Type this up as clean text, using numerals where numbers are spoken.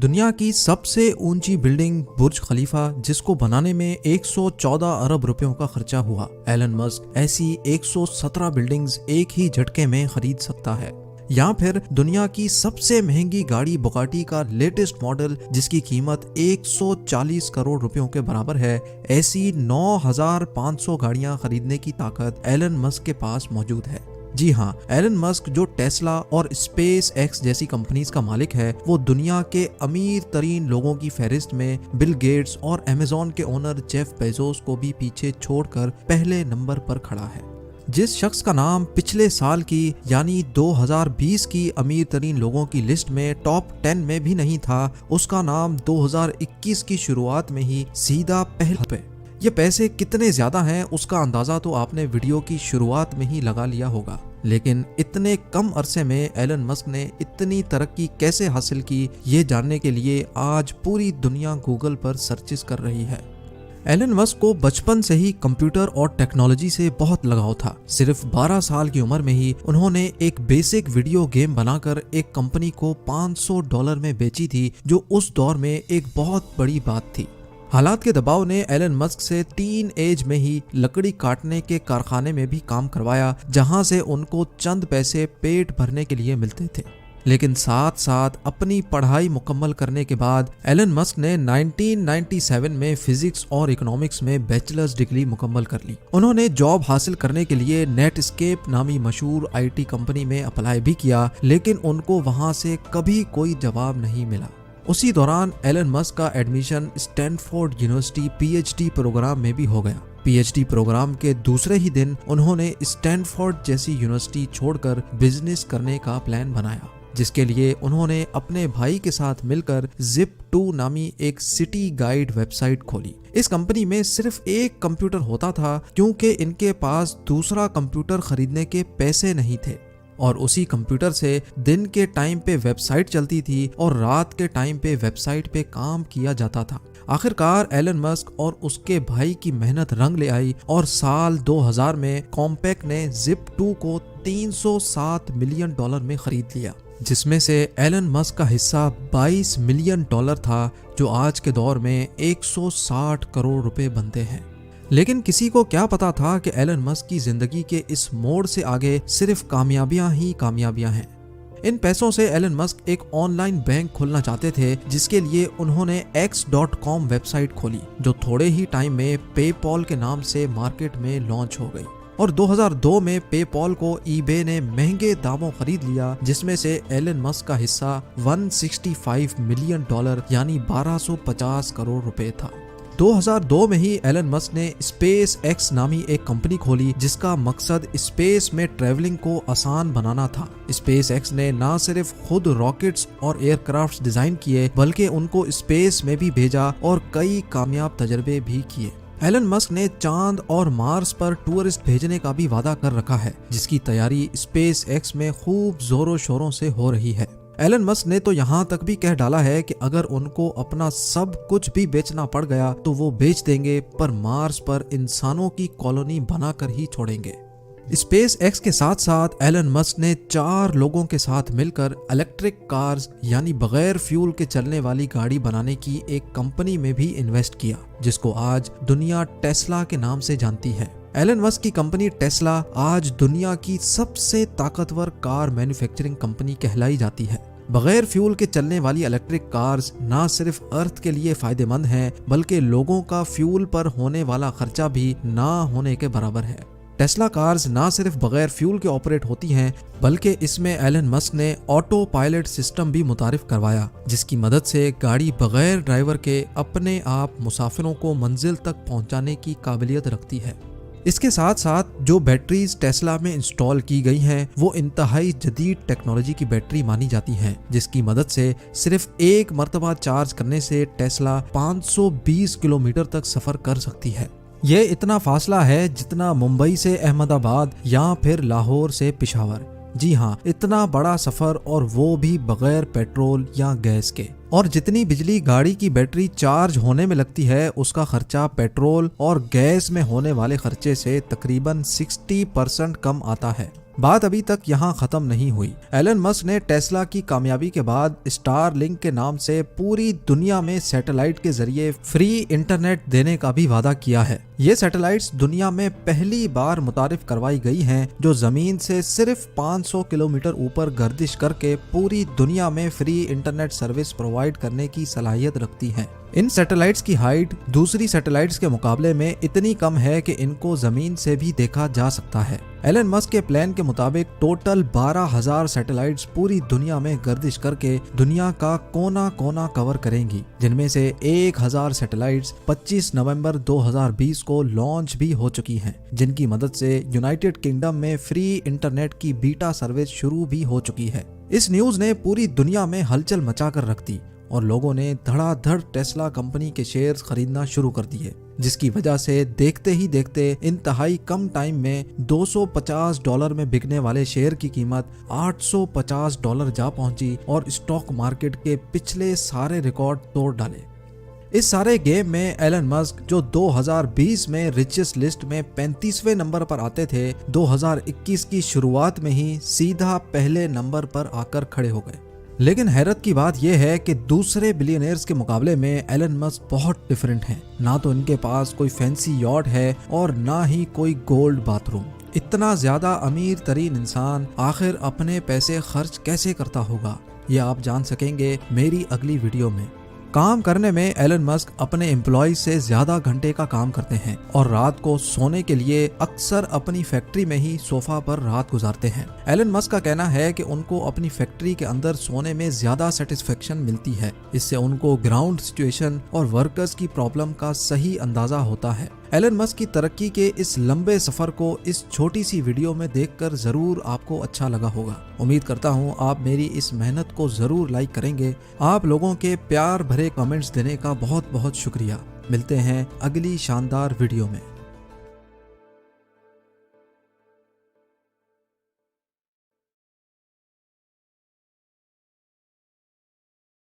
दुनिया की सबसे ऊंची बिल्डिंग बुर्ज खलीफा, जिसको बनाने में 114 अरब रुपयों का खर्चा हुआ। एलन मस्क ऐसी 117 बिल्डिंग्स एक ही झटके में खरीद सकता है। या फिर दुनिया की सबसे महंगी गाड़ी बुगाटी का लेटेस्ट मॉडल, जिसकी कीमत 140 करोड़ रुपयों के बराबर है, ऐसी 9500 गाड़ियां खरीदने की ताकत एलन मस्क के पास मौजूद है। जी हाँ, एलन मस्क जो टेस्ला और स्पेस एक्स जैसी कंपनीज का मालिक है, वो दुनिया के अमीर तरीन लोगों की फहरिस्त में बिल गेट्स और अमेज़न के ओनर जेफ बेजोस को भी पीछे छोड़कर पहले नंबर पर खड़ा है। जिस शख्स का नाम पिछले साल की यानी 2020 की अमीर तरीन लोगों की लिस्ट में टॉप 10 में भी नहीं था, उसका नाम 2021 की शुरुआत में ही सीधा पहले पे। ये पैसे कितने ज्यादा हैं उसका अंदाजा तो आपने वीडियो की शुरुआत में ही लगा लिया होगा। लेकिन इतने कम अरसे में एलन मस्क ने इतनी तरक्की कैसे हासिल की, ये जानने के लिए आज पूरी दुनिया गूगल पर सर्चेस कर रही है। एलन मस्क को बचपन से ही कंप्यूटर और टेक्नोलॉजी से बहुत लगाव था। सिर्फ 12 साल की उम्र में ही उन्होंने एक बेसिक वीडियो गेम बनाकर एक कंपनी को $500 में बेची थी, जो उस दौर में एक बहुत बड़ी बात थी। हालात के दबाव ने एलन मस्क से टीन एज में ही लकड़ी काटने के कारखाने में भी काम करवाया, जहां से उनको चंद पैसे पेट भरने के लिए मिलते थे। लेकिन साथ साथ अपनी पढ़ाई मुकम्मल करने के बाद एलन मस्क ने 1997 में फिजिक्स और इकोनॉमिक्स में बैचलर्स डिग्री मुकम्मल कर ली। उन्होंने जॉब हासिल करने के लिए नेटस्केप नामी मशहूर IT कंपनी में अप्लाई भी किया, लेकिन उनको वहां से कभी कोई जवाब नहीं मिला। उसी दौरान एलन मस्क का admission Stanford University PhD programme में भी हो गया। PhD प्रोग्राम के दूसरे ही दिन उन्होंने स्टैनफोर्ड जैसी यूनिवर्सिटी छोड़कर बिजनेस करने का प्लान बनाया, जिसके लिए उन्होंने अपने भाई के साथ मिलकर Zip2 नामी एक सिटी गाइड वेबसाइट खोली। इस कंपनी में सिर्फ एक कंप्यूटर होता था, क्योंकि इनके पास दूसरा कंप्यूटर खरीदने के पैसे नहीं थे, और उसी कंप्यूटर से दिन के टाइम पे वेबसाइट चलती थी और रात के टाइम पे वेबसाइट पे काम किया जाता था। आखिरकार एलन मस्क और उसके भाई की मेहनत रंग ले आई और साल 2000 में कॉम्पैक ने Zip2 को $307 मिलियन में खरीद लिया, जिसमें से एलन मस्क का हिस्सा $22 मिलियन था, जो आज के दौर में 160 करोड़ रुपए बनते हैं। लेकिन किसी को क्या पता था कि एलन मस्क की जिंदगी के इस मोड़ से आगे सिर्फ कामयाबियां ही कामयाबियां हैं। इन पैसों से एलन मस्क एक ऑनलाइन बैंक खोलना चाहते थे, जिसके लिए उन्होंने X.com वेबसाइट खोली, जो थोड़े ही टाइम में पेपॉल के नाम से मार्केट में लॉन्च हो गई। और 2002 में पेपॉल को eBay ने महंगे दामों खरीद लिया, जिसमें से एलन मस्क का हिस्सा $165 मिलियन यानी 1250 करोड़ रुपए था। 2002 में ही एलन मस्क ने स्पेस एक्स नामी एक कंपनी खोली, जिसका मकसद स्पेस में ट्रैवलिंग को आसान बनाना था। स्पेस एक्स ने न सिर्फ खुद रॉकेट्स और एयरक्राफ्ट डिजाइन किए, बल्कि उनको स्पेस में भी भेजा और कई कामयाब तजर्बे भी किए। एलन मस्क ने चांद और मार्स पर टूरिस्ट भेजने का भी वादा कर रखा है, जिसकी तैयारी स्पेस एक्स में खूब जोरों शोरों से हो रही है। एलन मस्क ने तो यहाँ तक भी कह डाला है कि अगर उनको अपना सब कुछ भी बेचना पड़ गया तो वो बेच देंगे, पर मार्स पर इंसानों की कॉलोनी बनाकर ही छोड़ेंगे। स्पेस एक्स के साथ साथ एलन मस्क ने 4 लोगों के साथ मिलकर इलेक्ट्रिक कार्स यानी बगैर फ्यूल के चलने वाली गाड़ी बनाने की एक कंपनी में भी इन्वेस्ट किया, जिसको आज दुनिया टेस्ला के नाम से जानती है। एलन मस्क की कंपनी टेस्ला आज दुनिया की सबसे ताकतवर कार मैन्युफैक्चरिंग कंपनी कहलाई जाती है। बगैर फ्यूल के चलने वाली इलेक्ट्रिक कार्स ना सिर्फ अर्थ के लिए फायदेमंद हैं, बल्कि लोगों का फ्यूल पर होने वाला खर्चा भी ना होने के बराबर है। टेस्ला कार्स ना सिर्फ बगैर फ्यूल के ऑपरेट होती हैं, बल्कि इसमें एलन मस्क ने ऑटो पायलट सिस्टम भी मुतारिफ करवाया, जिसकी मदद से गाड़ी बगैर ड्राइवर के अपने आप मुसाफिरों को मंजिल तक पहुंचाने की काबिलियत रखती है। इसके साथ साथ जो बैटरीज टेस्ला में इंस्टॉल की गई हैं, वो इंतहाई जदीद टेक्नोलॉजी की बैटरी मानी जाती हैं, जिसकी मदद से सिर्फ एक मरतबा चार्ज करने से टेस्ला 520 किलोमीटर तक सफर कर सकती है। ये इतना फासला है जितना मुंबई से अहमदाबाद या फिर लाहौर से पेशावर। जी हाँ, इतना बड़ा सफर, और वो भी बगैर पेट्रोल या गैस के। और जितनी बिजली गाड़ी की बैटरी चार्ज होने में लगती है, उसका खर्चा पेट्रोल और गैस में होने वाले खर्चे से तकरीबन 60% कम आता है। बात अभी तक यहाँ खत्म नहीं हुई। एलन मस्क ने टेस्ला की कामयाबी के बाद स्टारलिंक के नाम से पूरी दुनिया में सैटेलाइट के जरिए फ्री इंटरनेट देने का भी वादा किया है। ये सैटेलाइट्स दुनिया में पहली बार मुतारिफ करवाई गई हैं, जो जमीन से सिर्फ 500 किलोमीटर ऊपर गर्दिश करके पूरी दुनिया में फ्री इंटरनेट सर्विस प्रोवाइड करने की सलाहियत रखती हैं। इन सैटेलाइट्स की हाइट दूसरी सैटेलाइट्स के मुकाबले में इतनी कम है कि इनको जमीन से भी देखा जा सकता है। एलन मस्क के प्लान के मुताबिक टोटल 12,000 सैटेलाइट्स पूरी दुनिया में गर्दिश करके दुनिया का कोना कोना कवर करेंगी, जिनमें से 1,000 सैटेलाइट्स 25 नवंबर 2020 को लॉन्च भी हो चुकी हैं, जिनकी मदद से यूनाइटेड किंगडम में फ्री इंटरनेट की बीटा सर्विस शुरू भी हो चुकी है। इस न्यूज ने पूरी दुनिया में हलचल मचा कर रख दी और लोगों ने धड़ाधड़ टेस्ला कंपनी के शेयर्स खरीदना शुरू कर दिए, जिसकी वजह से देखते ही देखते इंतहाई कम टाइम में $250 में बिकने वाले शेयर की कीमत $850 जा पहुंची और स्टॉक मार्केट के पिछले सारे रिकॉर्ड तोड़ डाले। इस सारे गेम में एलन मस्क, जो 2020 में रिचेस्ट लिस्ट में 35वें नंबर पर आते थे, 2021 की शुरुआत में ही सीधा पहले नंबर पर आकर खड़े हो गए। लेकिन हैरत की बात यह है कि दूसरे बिलियनियर्स के मुकाबले में एलन मस्क बहुत डिफरेंट हैं। ना तो इनके पास कोई फैंसी यॉट है और ना ही कोई गोल्ड बाथरूम। इतना ज्यादा अमीर तरीन इंसान आखिर अपने पैसे खर्च कैसे करता होगा, ये आप जान सकेंगे मेरी अगली वीडियो में। काम करने में एलन मस्क अपने एम्प्लॉय से ज्यादा घंटे का काम करते हैं और रात को सोने के लिए अक्सर अपनी फैक्ट्री में ही सोफा पर रात गुजारते हैं। एलन मस्क का कहना है कि उनको अपनी फैक्ट्री के अंदर सोने में ज्यादा सेटिस्फेक्शन मिलती है। इससे उनको ग्राउंड सिचुएशन और वर्कर्स की प्रॉब्लम का सही अंदाजा होता है। एलन मस्क की तरक्की के इस लंबे सफर को इस छोटी सी वीडियो में देखकर जरूर आपको अच्छा लगा होगा। उम्मीद करता हूँ आप मेरी इस मेहनत को जरूर लाइक करेंगे। आप लोगों के प्यार भरे कमेंट्स देने का बहुत बहुत शुक्रिया। मिलते हैं अगली शानदार वीडियो में।